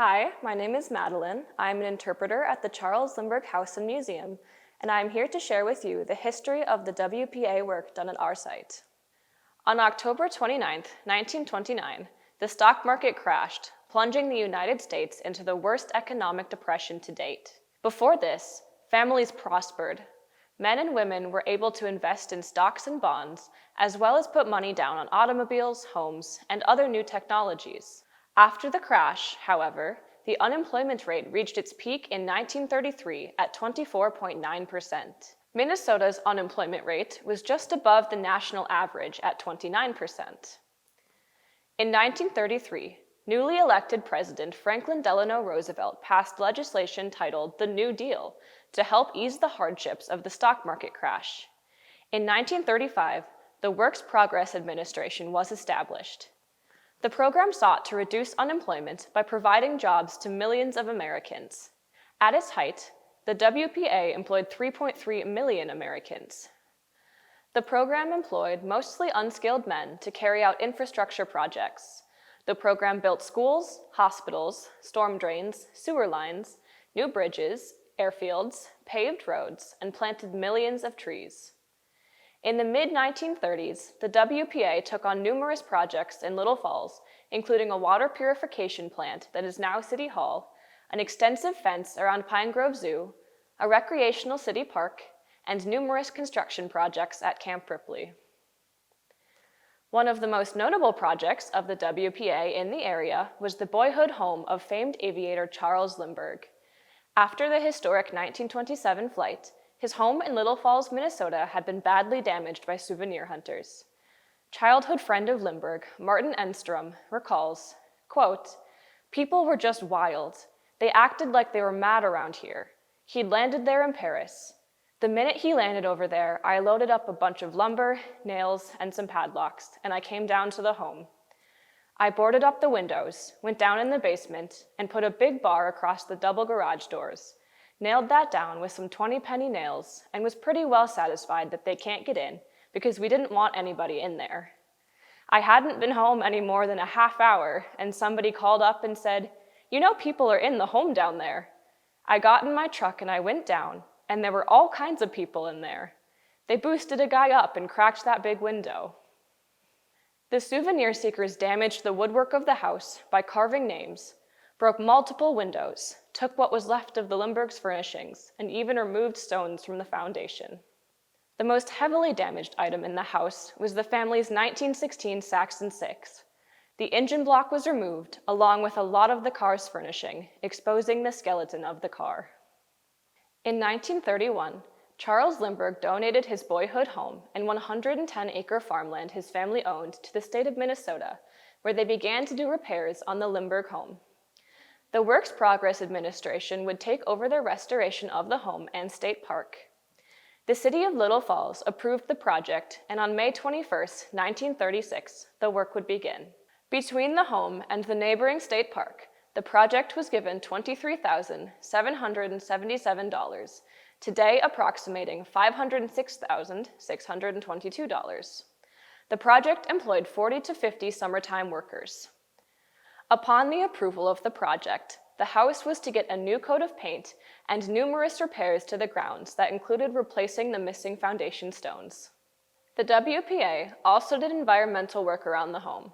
Hi, my name is Madeline. I'm an interpreter at the Charles Lindbergh House and Museum, and I'm here to share with you the history of the WPA work done at our site. On October 29, 1929, the stock market crashed, plunging the United States into the worst economic depression to date. Before this, families prospered. Men and women were able to invest in stocks and bonds, as well as put money down on automobiles, homes, and other new technologies. After the crash, however, the unemployment rate reached its peak in 1933 at 24.9%. Minnesota's unemployment rate was just above the national average at 29%. In 1933, newly elected President Franklin Delano Roosevelt passed legislation titled the New Deal to help ease the hardships of the stock market crash. In 1935, the Works Progress Administration was established. The program sought to reduce unemployment by providing jobs to millions of Americans. At its height, the WPA employed 3.3 million Americans. The program employed mostly unskilled men to carry out infrastructure projects. The program built schools, hospitals, storm drains, sewer lines, new bridges, airfields, paved roads, and planted millions of trees. In the mid-1930s, the WPA took on numerous projects in Little Falls, including a water purification plant that is now City Hall, an extensive fence around Pine Grove Zoo, a recreational city park, and numerous construction projects at Camp Ripley. One of the most notable projects of the WPA in the area was the boyhood home of famed aviator Charles Lindbergh. After the historic 1927 flight, his home in Little Falls, Minnesota had been badly damaged by souvenir hunters. Childhood friend of Lindbergh, Martin Enstrom, recalls, quote, "People were just wild. They acted like they were mad around here. He'd landed there in Paris. The minute he landed over there, I loaded up a bunch of lumber, nails, and some padlocks, and I came down to the home. I boarded up the windows, went down in the basement, and put a big bar across the double garage doors, nailed that down with some 20-penny nails, and was pretty well satisfied that they can't get in, because we didn't want anybody in there. I hadn't been home any more than a half hour, and somebody called up and said, 'You know people are in the home down there.' I got in my truck and I went down, and there were all kinds of people in there. They boosted a guy up and cracked that big window." The souvenir seekers damaged the woodwork of the house by carving names, broke multiple windows, took what was left of the Lindbergh's furnishings, and even removed stones from the foundation. The most heavily damaged item in the house was the family's 1916 Saxon 6. The engine block was removed, along with a lot of the car's furnishing, exposing the skeleton of the car. In 1931, Charles Lindbergh donated his boyhood home and 110-acre farmland his family owned to the state of Minnesota, where they began to do repairs on the Lindbergh home. The Works Progress Administration would take over the restoration of the home and state park. The city of Little Falls approved the project, and on May 21, 1936, the work would begin. Between the home and the neighboring state park, the project was given $23,777, today approximating $506,622. The project employed 40 to 50 summertime workers. Upon the approval of the project, the house was to get a new coat of paint and numerous repairs to the grounds that included replacing the missing foundation stones. The WPA also did environmental work around the home.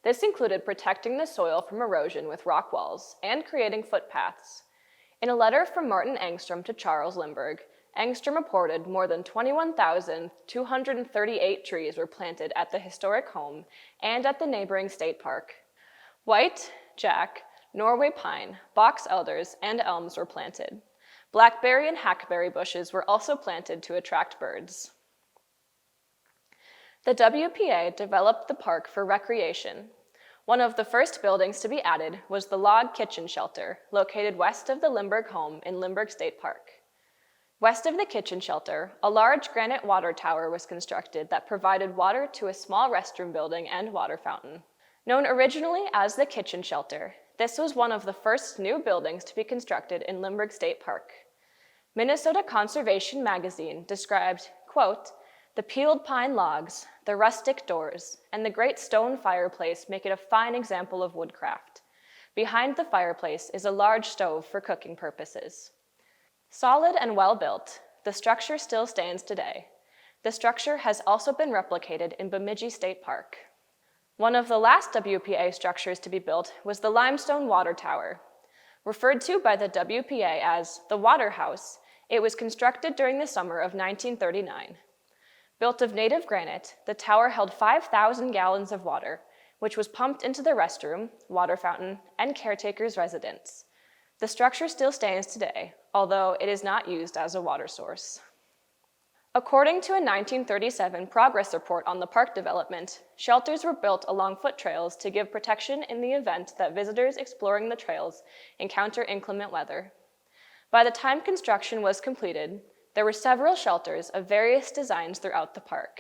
This included protecting the soil from erosion with rock walls and creating footpaths. In a letter from Martin Engstrom to Charles Lindbergh, Engstrom reported more than 21,238 trees were planted at the historic home and at the neighboring state park. White, jack, Norway pine, box elders, and elms were planted. Blackberry and hackberry bushes were also planted to attract birds. The WPA developed the park for recreation. One of the first buildings to be added was the log kitchen shelter, located west of the Lindbergh home in Lindbergh State Park. West of the kitchen shelter, a large granite water tower was constructed that provided water to a small restroom building and water fountain. Known originally as the kitchen shelter, this was one of the first new buildings to be constructed in Lindbergh State Park. Minnesota Conservation Magazine described, quote, "The peeled pine logs, the rustic doors, and the great stone fireplace make it a fine example of woodcraft. Behind the fireplace is a large stove for cooking purposes. Solid and well-built, the structure still stands today. The structure has also been replicated in Bemidji State Park. One of the last WPA structures to be built was the limestone water tower. Referred to by the WPA as the Water House, it was constructed during the summer of 1939. Built of native granite, the tower held 5,000 gallons of water, which was pumped into the restroom, water fountain, and caretaker's residence. The structure still stands today, although it is not used as a water source. According to a 1937 progress report on the park development, shelters were built along foot trails to give protection in the event that visitors exploring the trails encounter inclement weather. By the time construction was completed, there were several shelters of various designs throughout the park.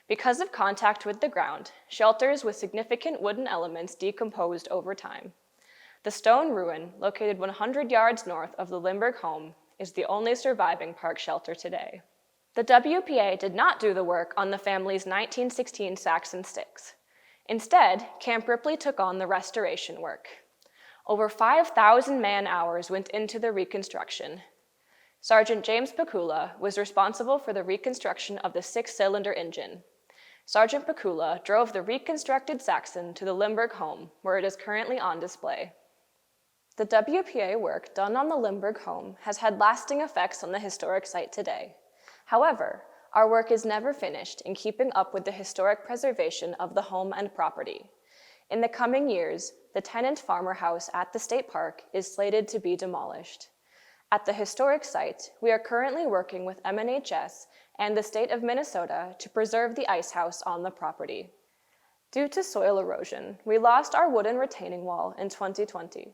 Because of contact with the ground, shelters with significant wooden elements decomposed over time. The stone ruin, located 100 yards north of the Lindbergh home, is the only surviving park shelter today. The WPA did not do the work on the family's 1916 Saxon sticks. Instead, Camp Ripley took on the restoration work. Over 5,000 man-hours went into the reconstruction. Sergeant James Pakula was responsible for the reconstruction of the 6-cylinder engine. Sergeant Pakula drove the reconstructed Saxon to the Lindbergh home, where it is currently on display. The WPA work done on the Lindbergh home has had lasting effects on the historic site today. However, our work is never finished in keeping up with the historic preservation of the home and property. In the coming years, the tenant farmer house at the state park is slated to be demolished. At the historic site, we are currently working with MNHS and the state of Minnesota to preserve the ice house on the property. Due to soil erosion, we lost our wooden retaining wall in 2020.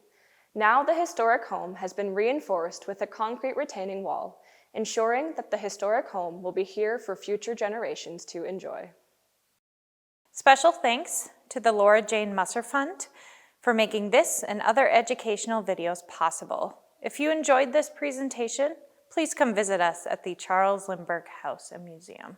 Now the historic home has been reinforced with a concrete retaining wall, ensuring that the historic home will be here for future generations to enjoy. Special thanks to the Laura Jane Musser Fund for making this and other educational videos possible. If you enjoyed this presentation, please come visit us at the Charles Lindbergh House and Museum.